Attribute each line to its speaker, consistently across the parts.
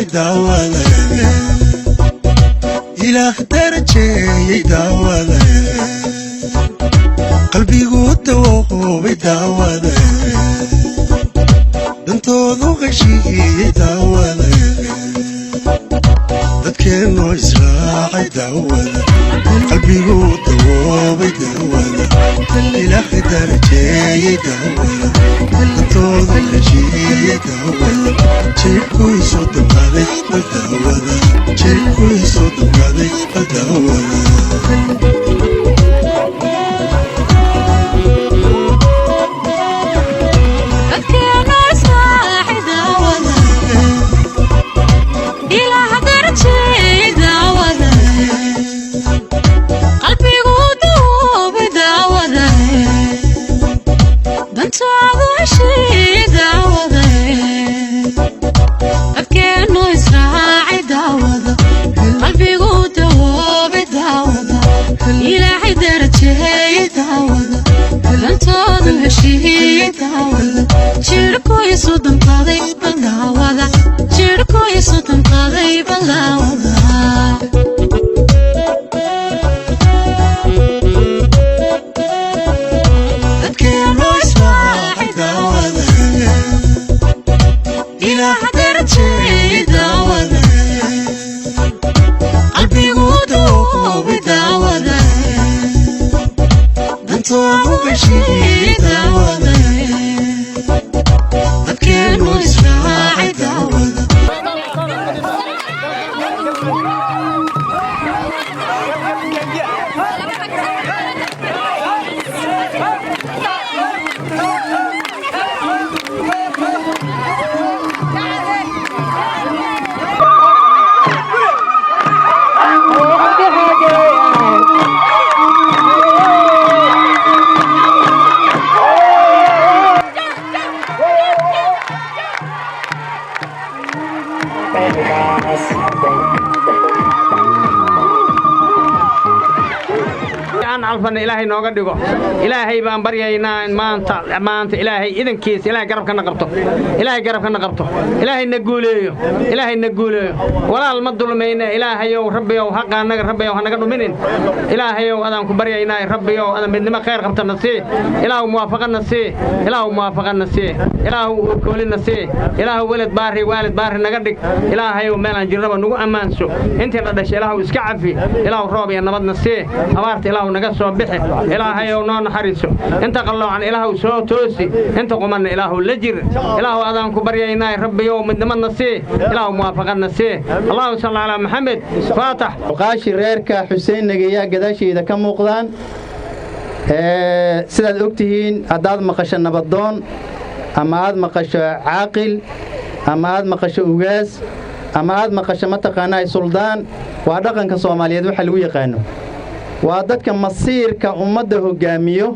Speaker 1: داوله إله درجي داوله قلبي قد وهو داوله دنتو غشي داوله dadkeenu israacay daawada qalbigooda woobay daawada ilaahay darajeeyay daawada dantooda heshiiyey daawada jeebkuisoo damqaaday daawada jeebkuisoo damqaaday daawada
Speaker 2: إلهي نوغا دغو إلهي بان برياينا maanta إلهي إذنكيس إلهي قرب كنا قبطه إلهي قرب كنا قبطه إلهي نقوليه إلهي نقوليه ولا المظلمين إلهي يو ربي يو حقا نغ ربي يو هنغدو منين إلهي يو أدان كبرياينا ربي يو أدان بدنا خير قبطنا نسي إلهي موافقنا نسي إلهي موافقنا نسي إلهي كولنا نسي إلهي والد باري نغدك إلهي يو ميلان جربا نغو أمانسو انت قدش إلهي اسكا عفي إلهي روبي نبض نسي أبارت إلهي نغسو بحي إلهي ونون حريسو انت قلوا عن إلهي سو توسي انت قمنا إلهي لجر إلهي أذان كبرياينا ربي يوم من دمنا سي إلهي موافقنا سي اللهم صل على محمد فاتح
Speaker 3: وقاشي ريركا حسين نجيا قداشي إذا كم مقدان سيداد أكتهين أداد مقشة نبضون أما أد مقشة عاقل أما أد مقشة أوغاز أما أد مقشة متقاناي سلطان وأدقن كصوماليات وحلوية قانو واددك مصيرك أمده هجاميو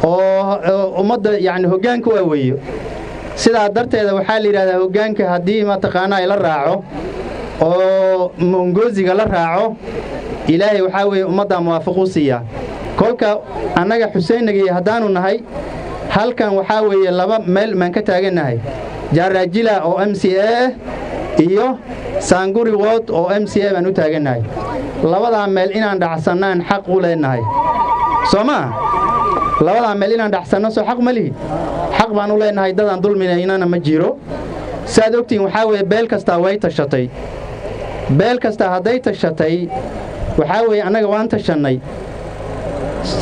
Speaker 3: أو أمده يعني هجانك وويو سيدا درت إذا وحالي هذا هجانك هدي ما تقانا إلى الراعو أو منجوزي إلى الراعو إلهي وحاوي أمده موافقوسية كلك أنا حسين نجي هدانو نهاي هل كان وحاوي لبا مل من كتاجن نهاي جراجيلا أو MCA إيوه سانغوري وات أو MCA منو تاجن نهاي labada meel inaan dhacsanaan xaq u leenahay Soma labada meel inaan dhacsano soo xaq ma lihi xaq baan u leenahay dadaan dulminaynana ma jiro saad ogtiin waxa weeye beel kasta way tashatay beel kasta haday tashatay waxa weeye anaga waan tashanay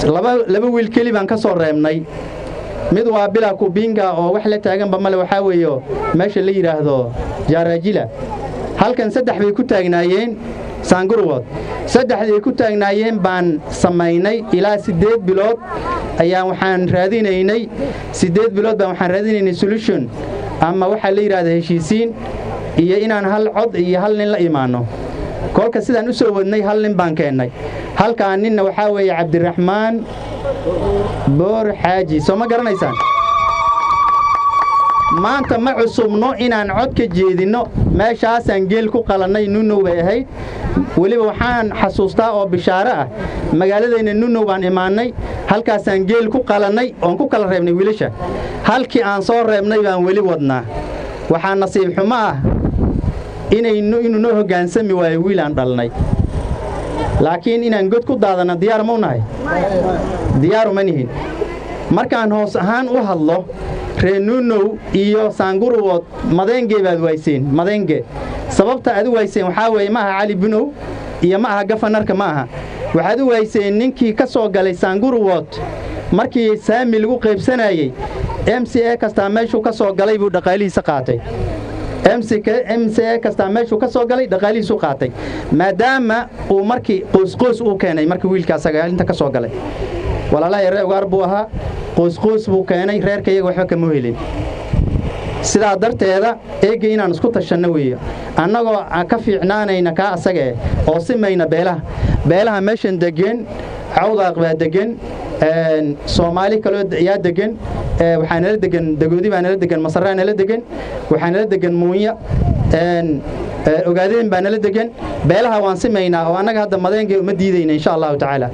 Speaker 3: laba wiil keli baan ka soo reebnay mid waa bila ku binga oo wax la taagan ba male waxa weeyo meesha la yiraahdo jaarajila halkan saddex bay ku taagnaayeen saangurwood saddexdii ku taagnaayeen baan samaynay ilaa 8 bilood ayaan waxaan raadinaynay 8 bilood baan waxaan raadinaynay solution ama waxa la yiraahdo heshiisiin iyo inaan hal cod iyo hal nin la imaano kolka sidaan u soo wadnay hal nin baan keenay halka ninna waxa weeye Cabdiraxmaan Boor Xaaji soo ma garanaysaan maanta ma cusubno inaan cod ka jeedino meeshaasaan geel ku qalanay nuno way ahayd waliba waxaan xasuustaa oo bishaaro ah magaaladeena nuno baan imaanay halkaasaan geel ku qalanay oo ku kala reebnay wiilasha halkii aan soo reebnay baan wali wadnaa waxaan nasiib xumo ah inuu noo hoggaansami waayo wiil aan dhalnay laakiin inaan god ku daadana diyaar ma u nahay diyaaru ma nihin markaan hoos ahaan u hadlo reenuunow iyo saanguruwood madeenge baad wayseen madeenge sababta aad u wayseen waxaa weeye ma aha cali bunow iyo ma aha gafanarka ma aha waxaad u wayseen ninkii ka soo galay saanguruwood markii saami lagu qaybsanayey MCA kastaa meeshuu ka soo galay buu dhaqaalihiisa qaatay MCA kastaa meeshuu ka soo galay dhaqaalihiisu qaatay maadaama uu markii qoysqoys uu keenay markii wiilka asaga inta ka soo galay walaalahay reer ugaar buu ahaa qoysqoys buu keenay reerka iyaga waxba kama helin sidaa darteeda eega inaan isku tashanno weeye annagoo aan ka fiicnaanayna kaa asaga oo simayna beelaha meeshan degan cawdaaq baa degan Soomaali kale yaa degan waxaa nala degan dagoodi baa nala degan masarraa nala degan waxaa nala degan muunya ogaadeen baa nala degan beelaha waan simaynaa oo annaga hadda madeenge uma diidayna insha allahu tacaala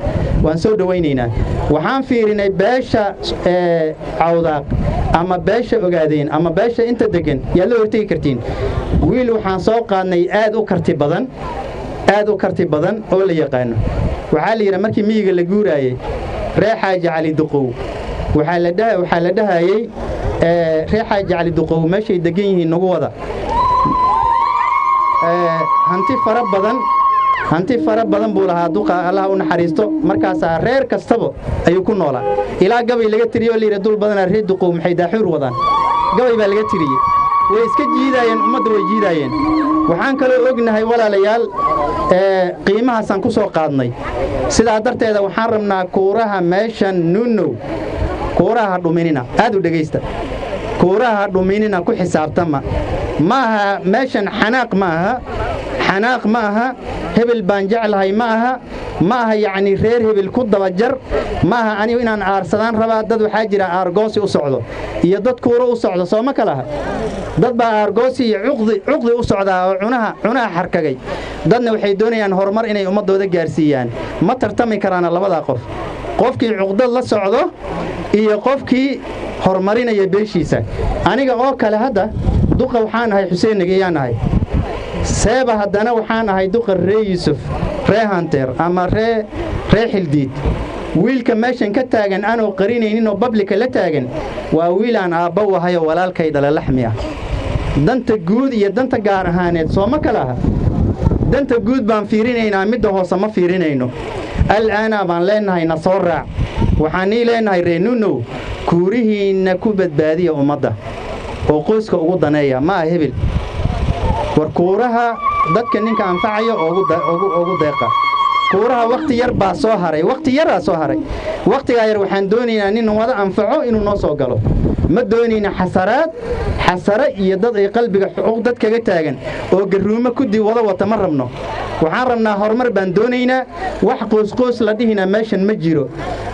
Speaker 3: waan soo dhawaynaynaa waxaan fiirinay beesha cawdaaq ama beesha ogaadeen ama beesha inta degan yaad la hortegi kartiin wiil waxaan soo qaadnay aad u karti badan oo la yaqaano waxaa la yidhaa markii miyiga la guuraayey ree xaaji cali duqow waxaa la dhahayey ree xaaji cali duqow meeshay degan yihiin nagu wada hanti fara badan buu lahaa duqa allah u naxariisto markaasaa reer kastaba ayuu ku noolaa ilaa gabay laga tiriyo oo la yidhi dul badanaa reer duqow maxay daaxuur wadaan gabay baa laga tiriyey way iska jiidaayeen ummadda way jiidaayeen waxaan kaloo ognahay walaalayaal qiimahaasaan ku soo qaadnay sidaa darteeda waxaan rabnaa kuuraha meeshan nuunow kuuraha dhuminina aad u dhegaysta kuuraha dhuminina ku xisaabtama ma aha meeshan xanaaq ma aha hebel baan jeclahay ma aha yacni reer hebel ku dabajar ma aha anigu inaan aarsadaan rabaa dad waxaa jira aargoosi u socdo iyo dad kuuro u socdo soo ma kalaha dad baa aargoosi iyo cuqdi u socdaa oo cunaha xarkagay dadna waxay doonayaan horumar inay ummadooda gaarsiiyaan ma tartami karaana labadaa qofkii cuqdad la socdo iyo qofkii horumarinaya beeshiisa aniga oo kale hadda duqa waxaan ahay xuseen nageyaan ahay seeba haddana waxaan ahay duqa ree yuusuf ree hanteer ama ree xildiid wiilka meeshan ka taagan anoo qarinaynin oo bablika la taagan waa wiilaan aabba u ahayoo walaalkay dhala laxmi ah danta guud iyo danta gaar ahaaneed soo ma kala aha danta guud baan fiirinaynaa midda hoose ma fiirinayno al'aana baan leenahay na soo raac waxaan nii leenahay reenuunow kuurihiinna ku badbaadiya ummadda oo qoyska ugu daneeya ma aha hebel war kuuraha dadka ninka anfacaya ugu deeqa kuuraha wakhti yar baa soo haray wakhtigaa yar waxaan doonaynaa nin wada anfaco inuu noo soo galo ma doonayna xasare iyo dad ay qalbiga xuquuq dad kaga taagan oo garuumo kudii wada wata ma rabno waxaan rabnaa horumar baan doonaynaa wax qoysqoys la dhihina meeshan ma jiro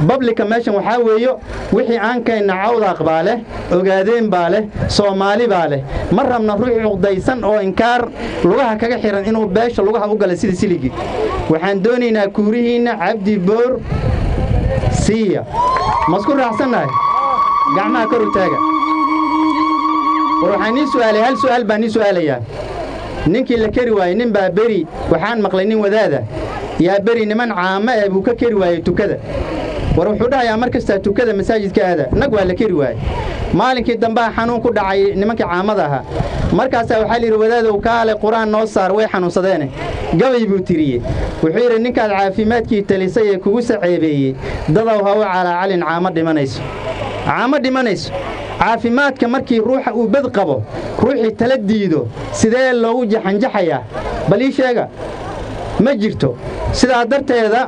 Speaker 3: bablika meeshan waxaa weeyo wixii aan keenna cawdaaq baa leh ogaadeen baa leh soomaali baa leh ma rabna ruux cuqdaysan oo inkaar lugaha kaga xiran inuu beesha lugaha u gala sida siligii waxaan doonaynaa kuurihiinna cabdi boor siiya masku raacsannahay gacmaha kor u taaga war waxaan nii su'aalay hal su'aal baan nii su'aalayaa ninkii la keri waayey nin baa beri waxaan maqlay nin wadaada yaa beri niman caamo buu ka keri waayey tukada war wuxuu dhahayaa mar kastaa tukada masaajidka aada nag waa la keri waayey maalinkii dambaa xanuun ku dhacay nimankii caamada ahaa markaasaa waxaa layidhi wadaadow kaale qur-aan noo saar way xanuunsadeene gabay buu tiriyey wuxuu yidhi ninkaad caafimaadkii talisay ee kugu saceebeeyey dadow hawo calaacalin caamo dhimanayso caafimaadka markii ruuxa uu bad qabo ruuxii tala diido sidee loogu jaxanjaxayaa bal ii sheega ma jirto sidaa darteeda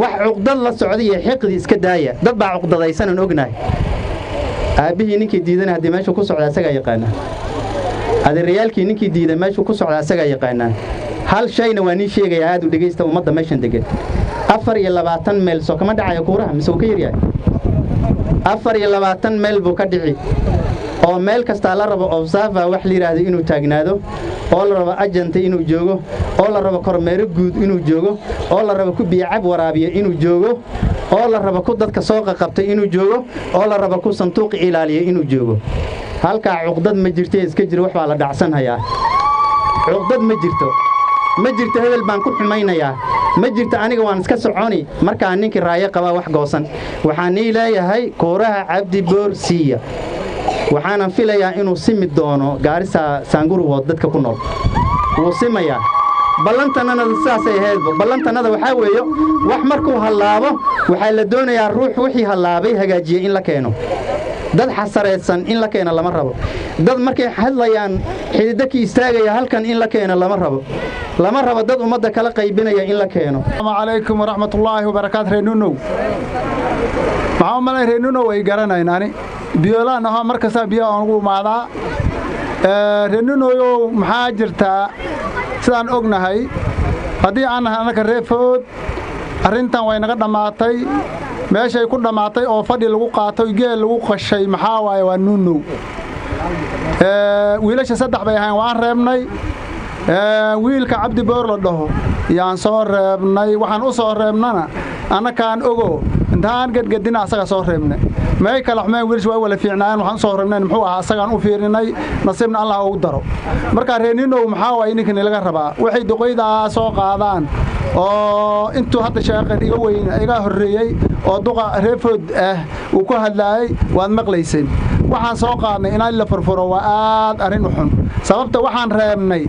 Speaker 3: wax cuqdad la socda iyo xiqdi iska daaya dad baa cuqdadaysanan ognahay aabbihii ninkii diidana haddii meeshuu ku socda asagaa yaqaanaa adeerayaalkii ninkii diida meeshuu ku socda asagaa yaqaanaa hal shayna waa nii sheegayaa aad u dhegaysta ummadda meeshan degan 24 meel soo kama dhacayo kuuraha mise uu ka yaryahay 24 meel buu ka dhici oo meel kastaa la rabo observer wax la yiraahdo inuu taagnaado oo la rabo agent inuu joogo oo la rabo kormeero guud inuu joogo oo la rabo ku biyacab waraabiyo inuu joogo oo la rabo ku dadka soo qabtay inuu joogo oo la rabo ku sanduuq ilaaliyo inuu joogo halka cuqdad ma jirtay iska jir wax baa la dhacsan hayaa cuqdad ma jirto hebel baan ku xumaynayaa ma jirto aniga waan iska soconi markaa ninkii raayo qabaa wax goosan waxaan ii leeyahay kooraha cabdi boor siiya waxaanan filayaa inuu simi doono Gaarisa Saanguruwood dadka ku nool wuu simayaa ballantanada sidaasay ahayd ballantanada waxaa weeyo wax markuu halaabo waxaa la doonayaa ruux wixii halaabay hagaajiyay in la keeno dad xasareedsan in la keeno lama rabo dad markay hadlayaan xididaki istaagaya halkan in la keeno lama rabo dad ummadda kala qaybinaya in la keeno
Speaker 4: Assalamu alaykum wa rahmatullahi wa barakatuh reenuno maxaa malay reenuno way garanaynaani biyolaana ha markasta biyo aan ugu maadaa reenuno maxaa jirta sidaan ognahay haddii aan anaka reefood arrintan way naga dhamaatay meeshay ku dhamaatay oo fadhi lagu qaatay geel lagu qashay maxaa waaye waa nuunow wiilasha saddex bay ahayn waan reebnay wiilka cabdi boor la dhaho yaan soo reebnay waxaan u soo reebnana annakaan ogo intaan gadgadina asaga soo reebnay may kala xumeen wiilasha waa wala fiicnaan waxaan soo reebnay muxuu ahaa asagaan u fiirinay nasiibna Allah ugu daro marka reeninow maxaa waaye ninkan laga rabaa waxay duqeyda soo qaadaan oo intuu hadda shaqan iga weyn iga horeeyay oo duqa reefood uu ku hadlaay waad maqlayseen waxaan soo qaadnay in la furfuro waa aad arin u xun sababta waxaan reebnay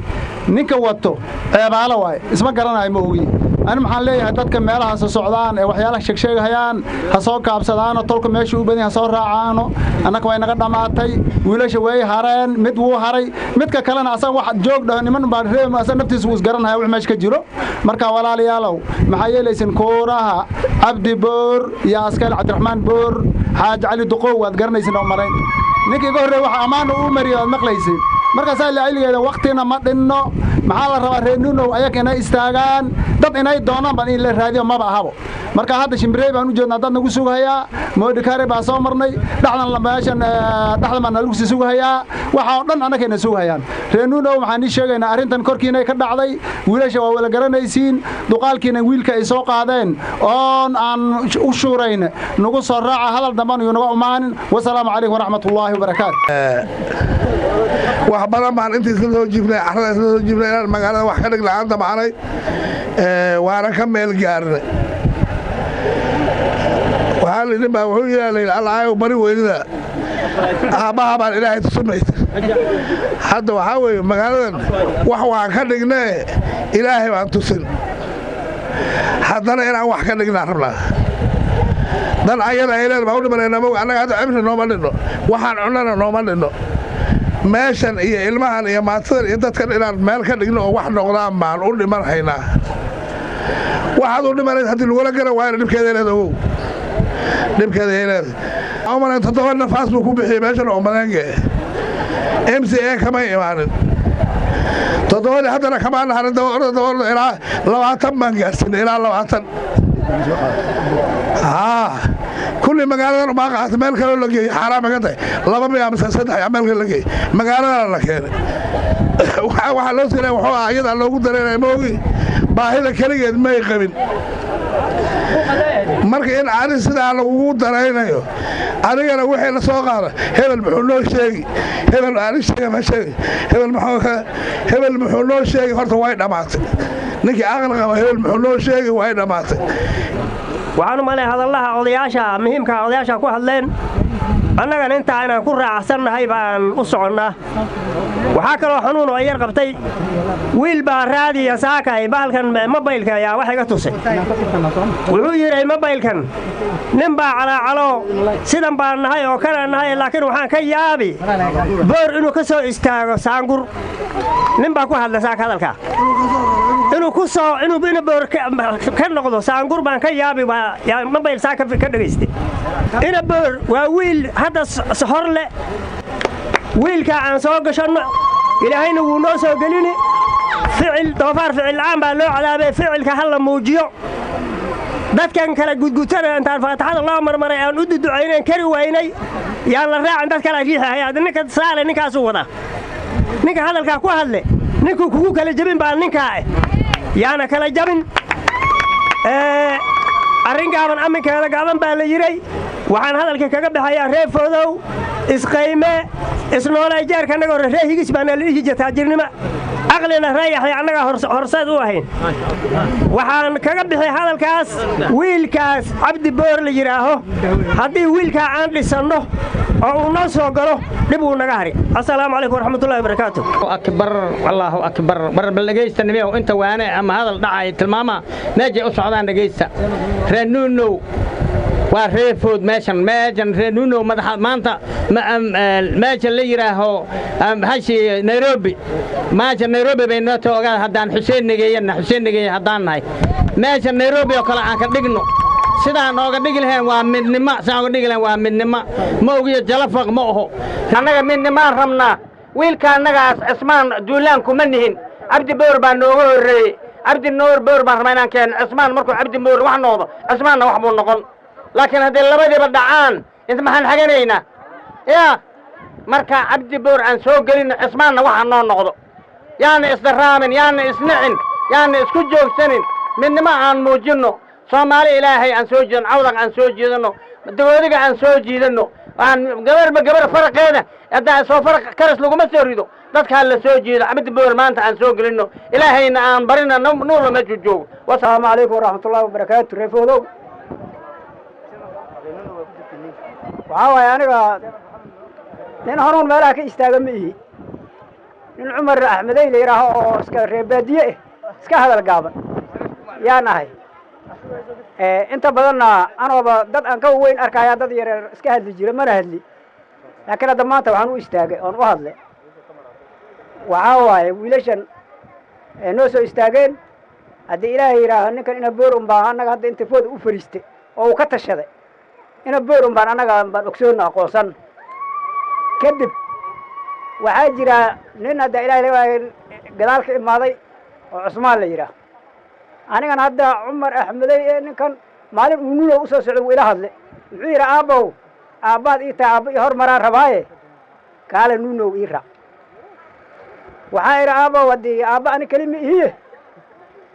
Speaker 4: ninka wato ceebaala waay isma garanayo ma ogi أنا محل ليه هدتك مالها سصعدان وحيالك شكشيك هيان هصوك عبسدان وطولك ماشي وبدي هصور راعانو أنا كوين قدام عطي ولا شوي هرين مدو هري مدك كلنا أصلا واحد جوك ده نمن بعرفه أصلا نفتس وزجرن هاي وحماش كجرو مركا ولا ليالو محيي ليسن كورها عبد بور يا أسكال عبد الرحمن بور حاج علي دقوة وذكرنا يسن عمرين نيجي يقول روح أمان ومري المقليسين markaas ay leeyahay waqtiina ma dhinno maxaa la rabaa reenuno ayagana istaagaan dad inay doonaan baan in la raadiyo ma baahabo marka hadda shimbireey baan u jeednaa dad nagu sugayaa moodikaare baa soo marnay dhaxdan la meeshan dhaxdan baan lagu sugayaa waxa oo dhan anagayna sugayaan reenuno waxaan ii sheegaynaa arrintan korkiina ka dhacday wiilasha waa wala garanaysiin duqaalkiina wiilka ay soo qaadeen oon aan u shuurayn nagu soo raaca hadal damban iyo nagu umaanin wassalaamu calaykum waraxmatullaahi wabarakaatuh
Speaker 5: waxbadan baan intii isla soo jiifnay carrada isla soo jiifnay inaan magaalada wax ka dhig la'aanta macanay waana ka meel gaarnay waxaa lidhin baa wuxuu yidhahdeen allaayow bari weynida aabbaha baan ilaahay tusumaysa hadda waxaa weeye magaaladan wax waan ka dhignee ilaahay baan tusin haddana inaan wax ka dhignaa rabnaa dan ayada ayleen baa u dhimanayna mog annaga hadda cimri nooma dhinno waxaan cunnana nooma dhinno meeshan iyo ilmahan iyo maatadan iyo dadkan inaan meel ka dhigno oo wax noqdaan baan u dhiman haynaa waxaad u dhimanayd haddii lagula garan waayna dhibkeeda leeda ogow dhibkeeda leeda umalayn 7 nafaas buu ku bixiyey meeshan oo maleenge MCA kama imaanin 7 haddana kama naharin dawrada ilaa 20 baan gaarsiinay ilaa 20 كل مقالة ما قعدت ملك ولا جي حرام كده لا بمي أمس صدق ملك ولا جي مقالة ولا كده وح لو سنا وح أيضا لو قدرنا موجي باهي كريه ما يقبل مركين عارف سنا لو قدرنا يو أنا وحي لسوقنا هذا المحلول شيء هذا العارف شيء ما شيء هذا المحلول شيء هرت وايد أمات نجي أغلى هذا المحلول شيء وايد أمات
Speaker 6: waxaan u maleeyahay hadalaha odayaasha muhiimka odayaasha ku hadleen annagana inta aan ku raacsanahay baan u soconnaa waxa kale oo xanuun oo yar qabtay wiil baa raadiya saakay bahalkan mobilka ayaa wax iga tusay wuxuu yiri mobilkan nin baa calaacalo sidan baan nahay oo kala nahay laakiin waxaan ka yaabi boor inuu ka soo istaago saangur nin baa ku hadla saaka hadalka inuu ku soo inuu boor ka noqdo saangur baan ka yaabi yaa mobil saaka ka dhageystay ina boor waa wiil hadda hor le wiilka aan soo gashanno ilaahayna wuu noo soo gelini ficil doofaar ficil aan baa loo cadaabay ficilka hal la muujiyo dadkan kala gudgutana intaan faataxada loo marmaray aan u duducayneen kari waynay yaan la raacin dad kala riixaya ninka saale ninkaas u wada ninka hadalka ku hadle ninku kugu kala jabin baa ninka yaana kala jabin arrin gaaban aminkeeda gaaban baa la yiray waxaan hadalka kaga baxayaa reefoodow isqayme isnoolay jeerka naga hore reehigis baan la dhihi jirtaa jirnima aqlina rayaxay annaga horseed u ahayn waxaan kaga bixi hadalkaas wiilkaas cabdi boor la yiraaho haddii wiilkaa aan dhisanno oo uu noo soo galo dhib uu naga hari assalaamu calaykum waraxmatullahi wabarakaatu
Speaker 2: akbar allahu akbar barbal dhegaysta nimeeyo inta waane ama hadal dhacay tilmaama meejay u socdaan dhegaysta reenuunow waa reefood meeshan reenuunow madaxa maanta meesha la yiraaho hashi Nairobi meesha Nairobi bay noo toogaa haddaan Xuseen Nageeye haddaan nahay meesha Nairobi oo kale aan ka dhigno sidaan ooga dhigi lahayn waa midnimo sidaan ooga dhigi lahayn waa midnimo ma ogiyo jalafaq ma oho annaga midnimaan rabnaa wiilka annagaas cismaan duulaan kuma nihin cabdi boor baa nooga horreeyey cabdi boor baan rabaa inaan keeno cismaan markuu cabdi boor wax noqdo cismaanna wax buu noqon laakiin haddii labadiiba dhacaan inta maxaan xaganaynaa yaa marka cabdi boor aan soo gelino cismaanna waxa noo noqdo yaana isdaraamin yaana isnicin yaana isku joogsanin midnimo aan muujinno soomaali ilaahay aan soo jiidano cawdaq aan soo jiidano dagoodiga aan soo jiidano aan gabar faraqeeda haddaa soo faraq karas laguma soo rido dadkaa la soo jiido cabdi boor maanta aan soo gelino ilaahayna aan barina nuurla meeshu joogo
Speaker 7: wasalaamu calaykum waraxmatullahi wabarakaatu reefoodow waxaa waaye aniga nin hanuun meelaha ka istaaga ma ihi nin cumar axmedey la yidhaaho oo iska reebaadiye iska hadal gaaban yaan ahay inta badanna anooba dad aan ka weyn arkaya dad yareer iska hadli jira mana hadli laakiin hadda maanta waxaan u istaagay oon u hadlay waxaa waaye wiilashan noo soo istaageen haddii ilaahay yidhaaho ninkan ina boor unbaa annaga hadda inta fooda u fariistay oo uu ka tashaday ina boor unbaan annaga baan ogsoonna aqoonsan kadib waxaa jira nin hadda ilaahay gadaal ka imaaday oo cusmaan la yidhaah anigana hadda cumar axmedey ee ninkan maalin uu nuunow usoo socday wuu ila hadle wuxuu yidhi aabbow aabbaad ii tahay aabba ii hormaraan rabaaye kaale nuunow ii raac waxaa idhi aabbow haddii aabba ani keli ma ihiye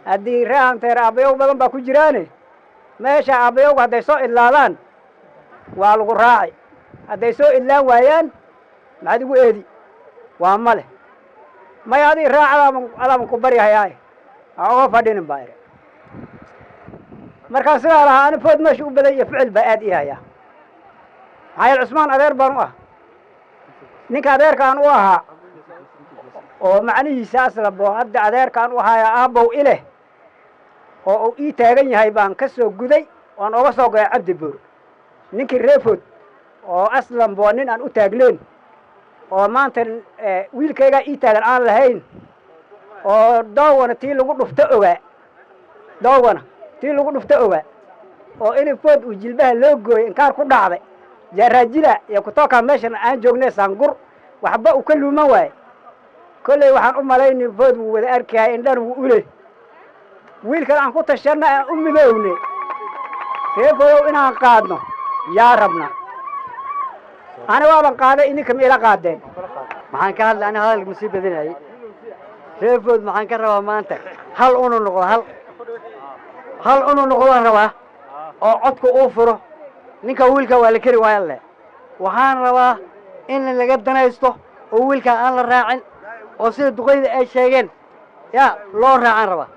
Speaker 7: haddii ree hanteer aabbayow badan baa ku jiraane meesha aabbayowga hadday soo idlaadaan waa lagu raacay hadday soo idlaan waayaan maxaad igu eedi waa ma leh maya adii raac adaaban ku baryahayaaye ha oga fadhinin baa idhi markaan sidaa lahaa ani food meesha u badan iyo ficil baa aad ii hayaa maxaa yeele cusmaan adeer baan u ah ninka adeerkaan u ahaa oo macnihiisa aslabo hadda adeerkaan u ahaayaa aabbow ileh oo uu ii taagan yahay baan ka soo guday oan oga soo goya cabdi boor ninkii reefood oo aslanbo nin aan u taagleen oo maanta wiilkaygaa ii taagan aan lahayn oo doowana tii lagu dhufto ogaa oo in food uu jilbaha loo gooyay inkaar ku dhacday jaaraajida iyo kutookaa meeshan aan joognay saangur waxba uu ka luuman waaye kolley waxaan u malayni food wuu wada arkahay indhan wuu ule wiilkan aan ku tashanna aan u midowne reefoodow inaan qaadno yaa rabna ani waaban qaaday idinkama ila qaadeen
Speaker 8: maxaan ka hadlay ani hadalka masii badinayay reefood maxaan ka rabaa maanta hal unu noqdo hal unu noqdaan rabaa oo codka uu furo ninka wiilka waa la keri waaya leh waxaan rabaa in laga danaysto oo wiilka aan la raacin oo sida duqeyda ay sheegeen yaa loo raacaan rabaa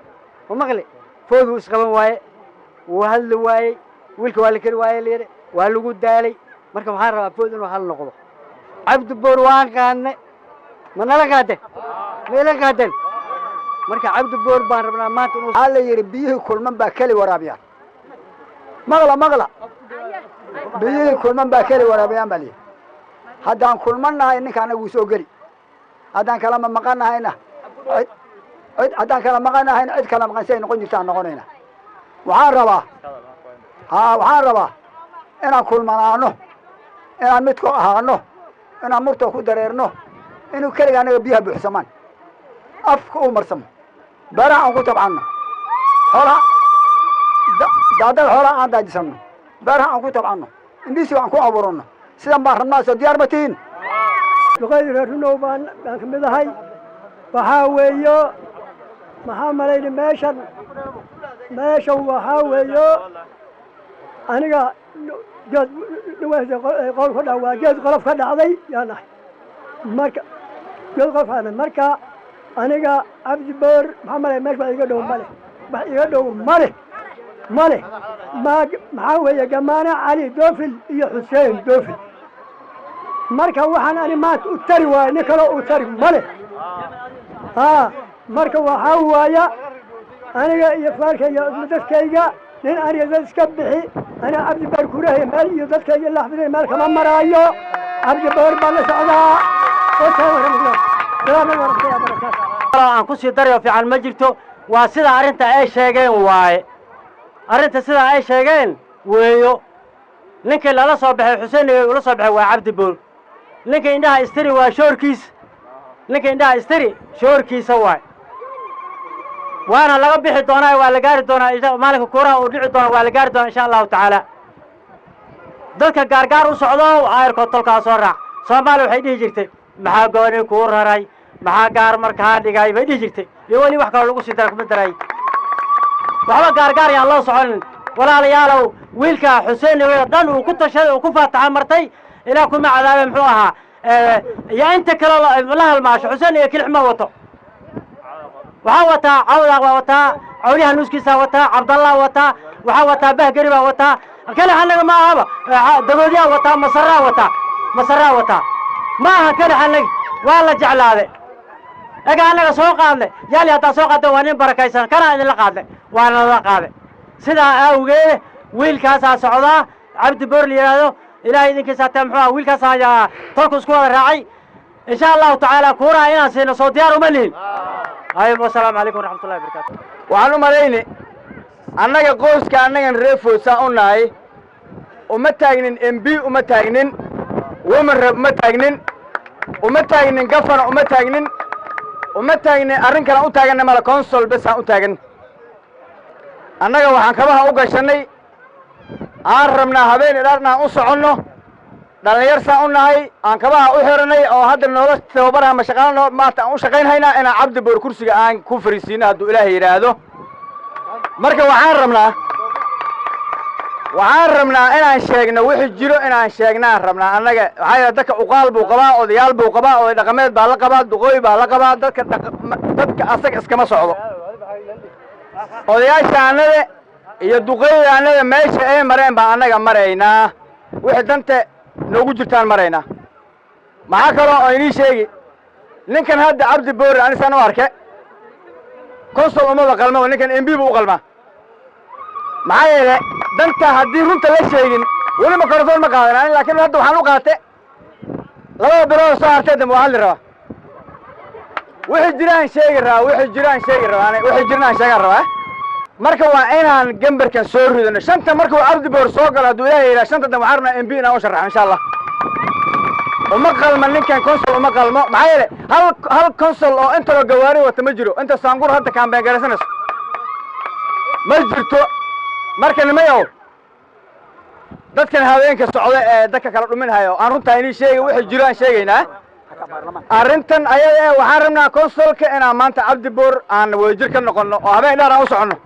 Speaker 8: ma maqli food wuu isqaban waaye wuu hadli waayey wiilka waa la keri waaye layidhi waa lagu daalay marka waxaan rabaa food inuu hal noqdo cabdi boor waan qaadnay ma nala qaadeen ma ila qaadeen marka cabdi boor baan rabnaa maanta inuu
Speaker 7: waxaa la yidhi biyihii kulman baa keli waraabiyaan maqla biyihii kulman baa keli waraabiyaan baa layidhi haddaan kulmannahay ninka anaga wuu soo geli haddaan kalama maqannahayna haddaan kala maqannahayna cid kala maqan si ay noqon jirtaan noqonayna waxaan rabaa inaan kulmanaano inaan midku ahaano inaan murtoo ku dareerno inuu keliga anaga biyaha buuxsamaan afka u marsamo beeraha aan ku tabcanno xoolaha daadada xoolaha aan daajisano beeraha aan ku tabcanno indhiisi aan ku abuuranno sidan baan rabnaa soo diyaar ma tihiin
Speaker 9: duqaydii reer runow baan ka mid ahay waxaa weeyo maxaa malayni meeshan waxaa weeyo aniga qol ku dhawaa geed qolof ka dhacday yaan ahay marka geed qolof marka aniga cabdi boor maxaa malay meesha wax iga dhow male wax iga dhow male maxaa weeye gamaane cali doofil iyo xuseen doofil marka waxaan ani maanta u tari waayo nin kaloo u tari male marka waxaa waaya aniga iyo faalkayga dadkayga nin aniga dad iska bixi aniga cabdi boor kurahay meel iyo dadkayga la xafiday meel kama maraayo cabdi boor baa la socdaa
Speaker 8: aan ku sii darayo fiican ma jirto waa sida arrinta ay sheegeen waaye arrinta sidaa ay sheegeen weeyo ninkii lala soo baxay xuseen ula soo baxay waa cabdi boor ninka indhaha istiri waa shoorkiisa ninka indhaha istiri shoorkiisa waay waana laga bixi doonaa waa la gaari doonaa maalinka kuuraha uu dhici doona waa la gaari doonaa insha allahu tacaala dadka gaargaar u socdo ayrkood tolkaa soo raac soomaaliya waxay dhihi jirtay maxaa gooni kuu raray maxaa gaar markaa dhigay bay dhihi jirtay iyo weli wax kaloo lagu sii dara kuma daray waxba gaargaar yaan loo soconin walaalayaalow wiilka xuseen dhan uu ku tashaday uu ku faataxa martay ilaa kuma cadaabe muxuu ahaa iyo inta kale la halmaasho xuseen iyo kilix ma wato waxaa wataa cawdaaq baa wataa cawliyaha nuuskiisaa wataa cabdallah wataa waxaa wataa bahgeri baa wataa kale annaga ma ahaba dagoodyaa wataa masaraa wataa ma aha kale annaga waa la jeclaaday ega annaga soo qaadnay yaali haddaa soo qaadda waa nin barakaysan kana idinla qaadnay waana la qaaday sidaa awgeed wiilkaasaa socdaa cabdi boor la yidhaahdo ilaahay idinkiisa hataa muxuu aha wiilkaasaa ayaa tolku isku wada raacay insha allahu tacaala kuuraha inaan siino soo diyaar uma lihin ayb wasalaamu calaykum waraxmatullahi wabarakaatu
Speaker 10: waxaan u malayni annaga qoyska annagan reefoosaan u nahay uma taagnin mb uma taagnin woman rab uma taagnin uma taagnin gafana uma taagnin uma taagnin arrin kalaan u taaganna mala consol besaan u taagan annaga waxaan kabaha u gashannay aan rabnaa habeen idhaarna aan u soconno dhallinyar saan u nahay aan kabaha u xirannay oo hadda noola tababaraha mashaqaano maanta aan u shaqaynhaynaa inaan cabdi boor kursiga aan ku fariisiino hadduu ilaahay yidhaahdo marka waxaan rabnaa inaan sheegno wixii jiro inaan sheegnaan rabnaa annaga waxaa yidhaha dadka uqaal buu qabaa odayaal buu qabaa oday dhaqameed baa la qabaa duqooy baa la qabaa dadka asaga iskama socdo odayaashaannada iyo duqooyaannada meesha ay mareen baa annaga maraynaa wixii danta noogu jirtaan maraynaa maxaa kaloo oo inii sheegi ninkan hadda cabdi boori anisaan u arke consol umaba qalmaba ninkan mb buu u qalmaa maxaa yeele danta haddii runta la sheegin weli makarafoon ma qaadan laakiin hadda waxaan u qaate labada bilood soo hartay dambe waa hadli rabaa wixii jiraan sheegi rabaa wixii jiraan sheegaan rabaa marka waa inaan gambarkan soo ridano shanta markuu cabdi boor soo galo hadduu ilaahay yidhaha shanta dan waxaan rabnaa mb inaan u sharaxo insha allah uma qalma ninkan consol uma qalmo maxaa yeele hal consol oo intaloo gawaari wata ma jiro inta saangur hadda kaambeen garaysanayso ma jirto marka nimayow dadkan haweenka socda ee dadka kala dhuminhayo aan runtaa inii sheega wixii jiro aan sheegaynaa arrintan ayada waxaan rabnaa consolka inaan maanta cabdi boor aan wadajir ka noqonno oo habeen dheer aan u soconno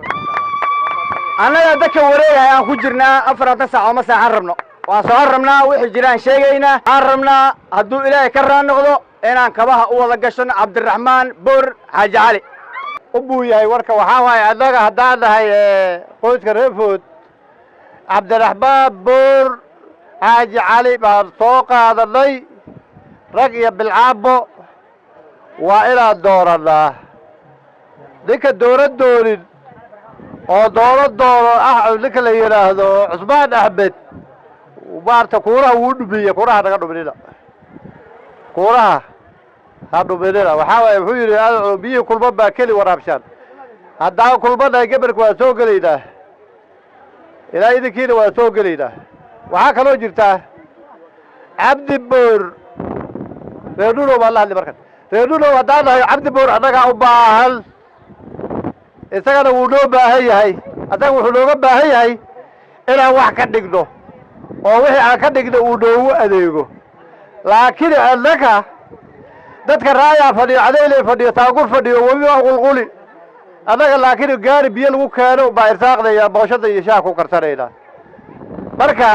Speaker 10: annaga dadka wareegahay aan ku jirnaa 4 saac oo ma saaxan rabno waan soo rabnaa wixii jiraan sheegaynaa aan rabnaa hadduu ilaahay ka raan noqdo inaan kabaha u wada gashanno cabdiraxmaan boor xaaji cali
Speaker 11: u buu yahay warka waxaa waaye annaga haddaan nahay qoyska reefood cabdiraxmaan boor xaaji cali baan soo qaadanay rag iyo bilcaabo waa inaan doorannaa ninka dooran doonin oo doono ninka la yidhaahdo cusmaan axmed maarta kuuraha wuu dhumiye kuuraha naga dhuminina kuuraha ha dhuminina waxaa waaye wuxuu yidhi adaco biyihii kulman baa keli waraabshaan haddaan kulmanahay gabarka waan soo gelaynaa ilaa idinkiina waan soo gelaynaa waxaa kaloo jirtaa cabdi boor reerdhunow baan la hadli markan reerdhunow haddaan nahay cabdi boor annagaa u baahan isagana wuu noo baahan yahay asaga wuxuu nooga baahan yahay inaan wax ka dhigno oo wixii aan ka dhigno uu noogu adeego laakiin annaga dadka raayaa fadhiyo cadaylay fadhiyo taagur fadhiyo webi waa qulquli annaga laakiin gaari biyo lagu keeno baa irsaaqdaya booshada iyo shaah ku karsanaynaa marka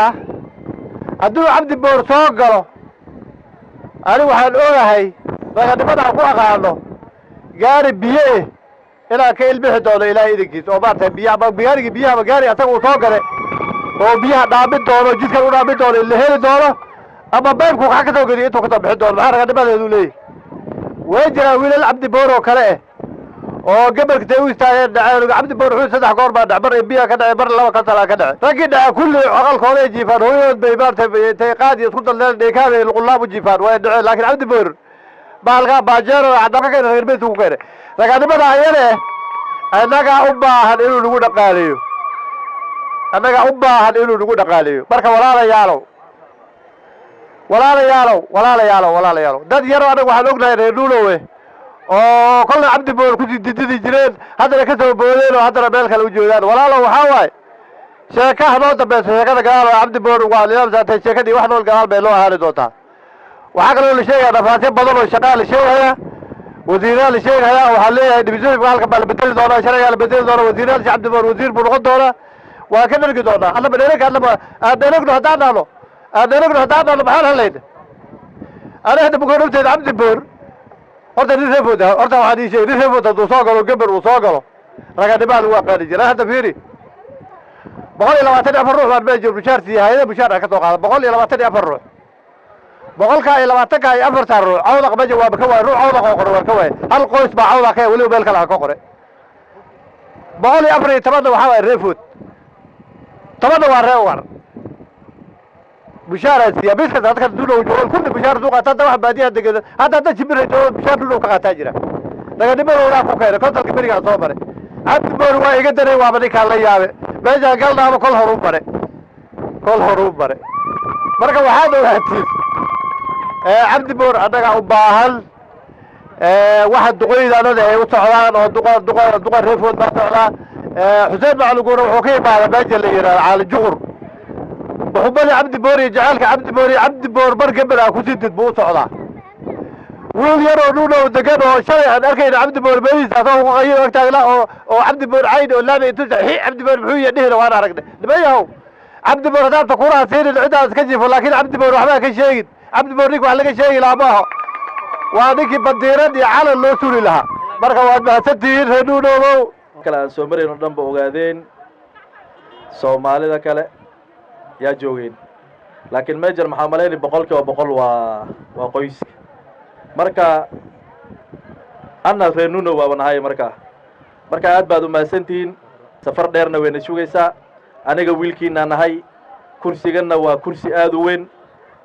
Speaker 11: hadduu cabdi boor soo galo anigu waxaan ogahay raganimadaan ku aqaano gaari biyo eh inaan ka ilbixi doono ilaahay idinkiisa oo maaragtay gaarigii biyahaba gaari asaga uu soo galay oo biyaha dhaamin doono jidkan u dhaamin doono la heli doono ama beybku waxa ka soo gediyo intuu kasoo bixin doono maxaa raganimadeedu leeyahy way jiraan wiilal cabdi boor oo kale eh oo gabalka tay u istaageen dhaceen cabdi boor wuxuu 3 goor baa dhacbar biyaha ka dhacay bar 2 ka sala ka dhacay raggii dhaca kulli aqalkooda ay jiifaan hooyood bay maartay tay qaadi isku dalleen dheekaada luqulaab u jiifaan way dhaceen laakiin cabdi boor baalka baajeero cadaka ka reer beetu ku keenay raganimada ayane anaga u baahan inuu lagu dhaqaaleeyo marka walaalayaalow dad yar anaga waxaan ognahay reer dhuulowe oo kolna cabdi boor ku dididi jireen haddana ka soo boodeen oo haddana meel kale u jeedaan walaalow waxaa waaye sheekaha noo dambaysa sheekada gadaal oo cabdi boor waa nidaamsaatay sheekadii wax nool gadaal bay loo ahaani doontaa waxaa kaloo la sheegayaa dhafaasyo badan oo shaqaa la sheegaya wasiiraa la sheegaya waxaa leeyahay divisioonka halka baa la bedeli doonaa sharcigaa la bedeli doonaa wasiiraha cabdi boor wasiir buu noqon doonaa waa ka dhargi doonaa allaba dheerega aadhanogno haddaan dhahno maxaan halayna ana hadda bukoonabteeda cabdi boor horta nin reefood horta waxaan ii sheegay nin reefood hadduu soo galo gabar uu soo galo raganimaa lagu aqaani jira hadda fiiri 124 ruux baan meesha bushaar siiyay hay'ada bushaar ka soo qaada 124 ruux 124 ruux cawdaq ma jawaab ka waa ruux cawdaq oo qoro waa ka waa hal qoys baa cawdaq ka wali meel kale ka qore 124 waxa waa reefood tabada waa reewar bushaar siya biska dadka duulow jool kulli bushaar suuqa tada wax baadiyaha degan hadda jibir jool bushaar duulow ka qaataa jira raganimada ku keenay kontalka beriga soo maray cabdi boor waa iga daray waa badi kala yaabe meesha galdaaba kol horu bare marka waxaa dowlaatiis cabdi boor anaga u baahan waxa duqeydaanada ay u socdaan oo duqa reefood baa socdaa xuseen macluguuna wuxuu ka imaaday meesha la yiraahdo caali juqur وحبني عبد بوري جعلك عبد بور برقبل أكو سدد بو صعدا ويل يرو نونو ودقنو شرع أركين عبد بور بيز أصوه غير وقت لا أو عبد بور عين ولا بيتوسع هي عبد بور بحوية نهر وأنا ركنا نبيه عبد بور هذا تقولها سير العدا كشف ولكن عبد بور وحباك الشيء عبد بور ريك وحلق الشيء لا ما وهذيك بديرة على اللوسول لها مركب واحد ما ستين نونو
Speaker 12: كلا سومرين ودم بوجادين سومالي ذا كلا yaa joogeen laakiin meejar maxaa maleeyay 100% waa qoys marka anna reenuno waa wanahay marka aad baad u maasantiin safar dheerna weena sugaysaa aniga wiilkiina nahay kursigana waa kursi aad u weyn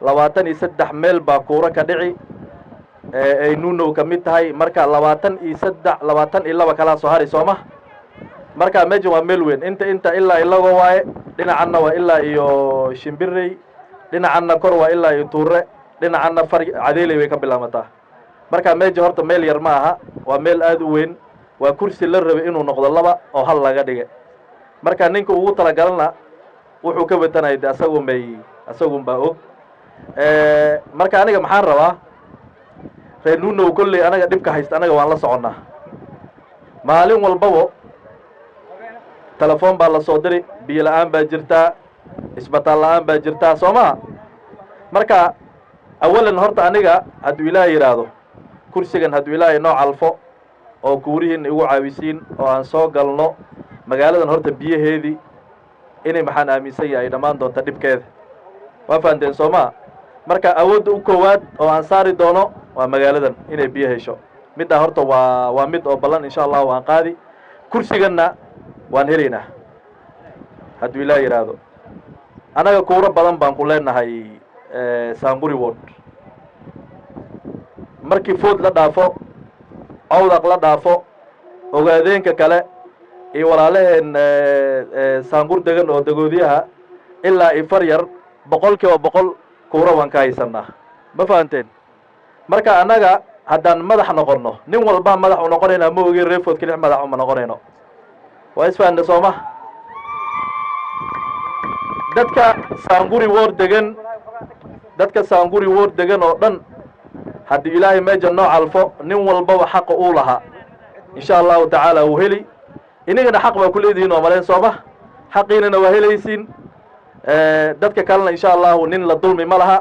Speaker 12: 23 meel baa kuura ka dhici ay nuno ka mid tahay marka 22 kala soo hari Soomaa marka meejar waa meel weyn inta ilaa ilago waaye dhinacana waa ilaa iyo shimbirey dhinacana kor waa ilaa iyo tuure dhinacana far cadeelay way ka bilaamataa marka meeja horta meel yar ma aha waa meel aad u weyn waa kursi la rabay inuu noqdo 2 oo hal laga dhigay marka ninka ugu tala galana wuxuu ka watanay asagu baa og marka aniga maxaan rabaa reenuno kulli anaga dibka haysta anaga waan la soconaa maalin walbaba telefoon baa la soo diray biyo la'aan baa jirtaa isbitaal la'aan baa jirtaa Soomaa marka awalan horta aniga hadduu Ilaahay yiraahdo kursigan hadduu Ilaahay noo calfo oo kuurihiin igu caawisiin oo aan soo galno magaaladan horta biyaheedii inay maxaan aaminsan yahay dhamaan doonta dibkeeda waa faanteen Soomaa marka awood u koowaad oo aan saari doono waa magaaladan inay biyo hesho midda horta waa mid oo ballan insha Allah waan qaadi kursiganna waan helaynaa hadduu Ilaahay yiraahdo anaga kuura badan baan ku leenahay Saanguri ward markii food la dhaafo awdaq la dhaafo ogaadeenka kale iyo walaalaheen Saangur degan oo dagoodiyaha ilaa ifar yar 100% kuura waan ka haysanaa ma fahanteen marka anaga haddaan madax noqono nin walba madax u noqonayna ma ogeyn reefood kaliya madax uma noqonayno waa isfahanna Soomaa dadka Saanguri ward degan oo dhan haddii Ilaahay meeja noo calfo nin walba xaq uu lahaa insha Allah ta'ala uu heli inagana xaq baa ku leedihiin oo maleen Soomaa xaqiinana waa helaysiin dadka kalena insha Allah nin la dulmi ma laha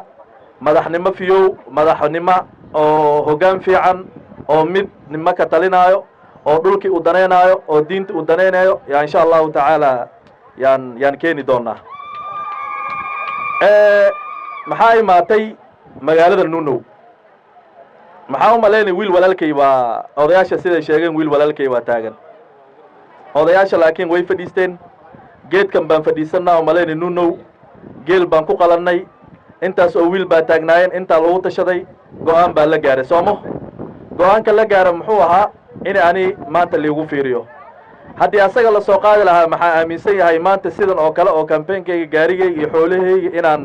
Speaker 12: madaxnimo fiyow madaxnimo oo hoggaan fiican oo mid nima ka talinaayo oo dhulkii u danaynaayo oo diinta u danaynayo yaa insha allahu tacaala yaan keeni doonaa maxaa imaatay magaalada nuunow maxaa u malaynay wiil walaalkay baa odayaasha siday sheegeen wiil walaalkay baa taagan odayaasha laakiin way fadhiisteen geedkan baan fadhiisannaa oo malaynay nuunow geel baan ku qalannay intaas oo wiil baa taagnaayeen intaa lagu tashaday go'aan baa la gaaray soomo go'aanka la gaara muxuu ahaa in ani maanta liigu fiiriyo haddii asaga la soo qaadi lahaa maxaa aaminsan yahay maanta sidan oo kale oo kambeynkayga gaarigayga iyo xoolahayga inaan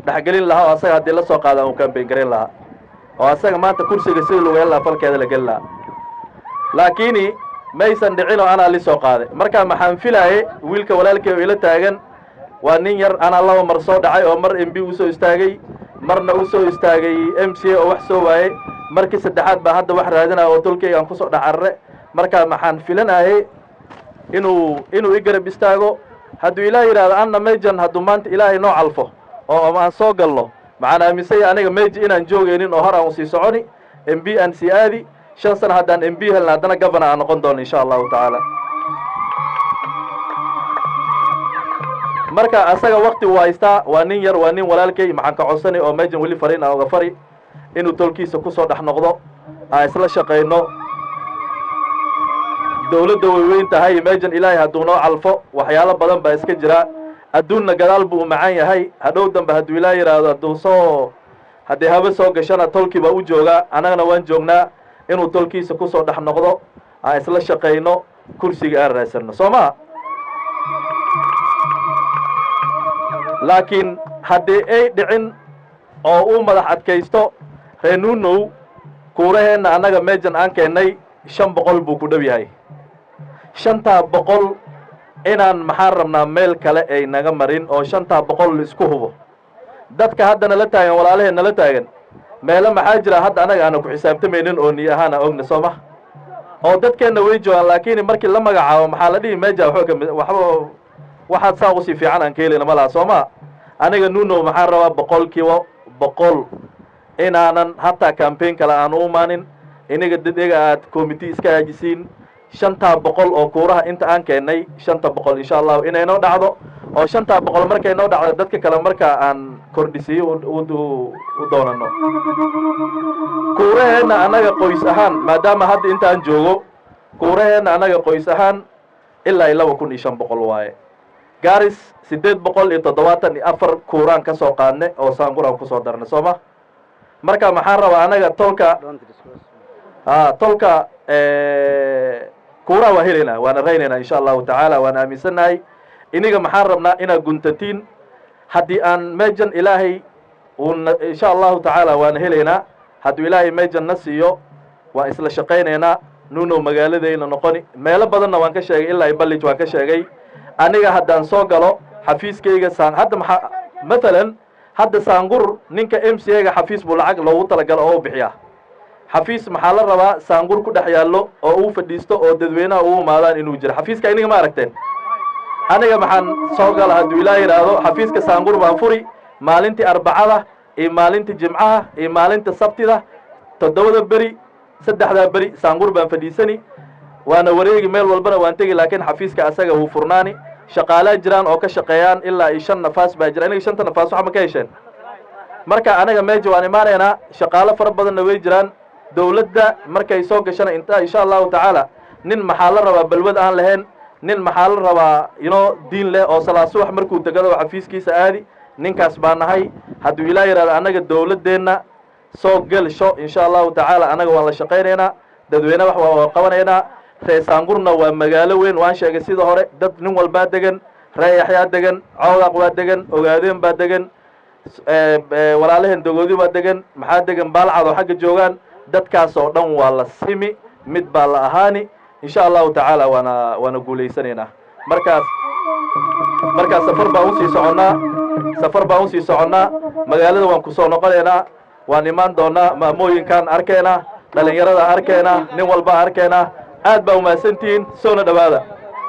Speaker 12: dhexgelin lahaa oo asaga haddii la soo qaada aan kambeyn garan lahaa oo asaga maanta kursiga sida lagu heli lahaa falkeeda la geli lahaa laakiin maysan dhicin oo anaa li soo qaaday marka maxaan filaaye wiilka walaalkay oo ila taagan waa nin yar anaa laba mar soo dhacay oo mar MB u soo istaagay marna u soo istaagay MCA oo wax soo waayay markii saddexaad baa hadda wax raadinaya oo tolkayga aan ku soo dhacarre marka maxaan filanaayay inuu i garab istaago hadduu ilaahay yidhaahdo anna meejan hadduu maanta ilaahay noo calfo oo aan soo galno maxaan aaminsanya aniga meeji inaan joogaynin oo hor aan sii soconi MB aan sii aadi 5 sano haddaan MB helna haddana governor aan noqon doono insha allahu tacaala marka asaga waqti uu haystaa waa nin yar waa nin walaalkay maxaan ka codsanay oo meejan weli fariin aan uga fari inuu tolkiisa ku soo dhex noqdo aan isla shaqayno dawladda way weyn tahay meejan ilaahay hadduu noo calfo waxyaalo badan baa iska jira adduunna gadaal buu u macaan yahay hadhow dambe hadduu ilaahay yidhaahdo haddii haba soo gashana tolkii baa u joogaa annagana waan joognaa inuu tolkiisa ku soo dhex noqdo aan isla shaqayno kursiga aan raadsanno soo maa laakiin haddii ay dhicin oo uu madax adkaysto reer nuunow kuuraheenna annaga meejan aan keennay 500 buu ku dhow yahay 500 inaan maxaan rabnaa meel kale ay naga marin oo 500 la isku hubo dadka hadda nala taagan walaalaheen nala taagan meelo maxaa jira hadda annaga aana ku xisaabtamaynin oo niy ahaana ogna soo ma oo dadkeenna way joogaan laakiin markii la magacaabo maxaa la dhihi meeja waxba waxaad saa usii fiican aan ka helina ma laha soo ma aniga nuunow maxaan rabaa 100% inaanan hataa campaign kale aan u imaanin iniga dadega aad committee iska haajisiin 500 oo kuuraha inta aan keennay 500 insha Allah inay noo dhacdo oo 500 markay noo dhacdo dadka kale marka aan kordhisiyo u doonano kuuraheena anaga qoys ahaan maadaama hadda inta aan joogo kuuraheena anaga qoys ahaan ilaa 2500 waaye gaaris 874 kuuraan ka soo qaadne oo saanquraan ku soo darne sooma marka maxaan rabaa anaga tolka kuuraa waa helaynaa waana raynaynaa insha allahu tacaala waan aaminsanahay iniga maxaan rabnaa inaad guntatiin haddii aan meejan ilaahay insha allahu tacaala waana helaynaa hadduu ilaahay meejan na siiyo waan isla shaqaynaynaa nuunow magaaladayna noqoni meelo badanna waan ka sheegay ilaa ballij waan ka sheegay aniga haddaan soo galo xafiiskayga hadda maxaa matalan hadda saangur ninka MCA-ga xafiis buu lacag loogu talagalo oo u bixiyaa xafiis maxaa la rabaa saangur ku dhex yaallo oo uu fadhiisto oo dadweynaha ugu imaadaan inuu jiro xafiiska iniga ma aragteen aniga maxaan soo gala hadduu ilaahay yidhaahdo xafiiska saangur baan furi maalintii arbacada iyo maalintii jimcaha iyo maalinta sabtida 7 beri 3 beri saangur baan fadhiisani waana wareegi meel walbana waan tegi laakiin xafiiska asaga wuu furnaani shaqaalaa jiraan oo ka shaqeeyaan ilaa 5 nafaas baa jira aniga 5 nafaas waxa ma ka hesheen marka anaga meeja waan imaanaynaa shaqaalo fara badanna way jiraan dawladda markay soo gashana inta insha allahu tacaala nin maxaa la rabaa balwad aan lahayn nin maxaa la rabaa diin leh oo salaaso wax markuu tagado xafiiskiisa aadi ninkaas baa nahay hadduu ilaa yidhaahdo anaga dawladdeenna soo gelsho insha allahu tacaala anaga waan la shaqaynaynaa dadweyne wax waa qabanaynaa ree saangurna waa magaalo weyn waan sheegay sida hore dad nin walbaa degan ree yaxyaa degan cawdaq waa degan ogaadeen baa degan walaalaheen dogoodi baa degan maxaa degan baalcad oo xagga joogaan dadkaas oo dhan waa la simi mid baa la ahaani insha allahu tacaala waana guulaysanaynaa markaas safar baan usii soconnaa magaalada waan ku soo noqonaynaa waan imaan doonaa maamooyinkaan arkeenaa dhalinyarada arkeenaa nin walba arkeenaa aad baa umahadsantihiin soona dhawaada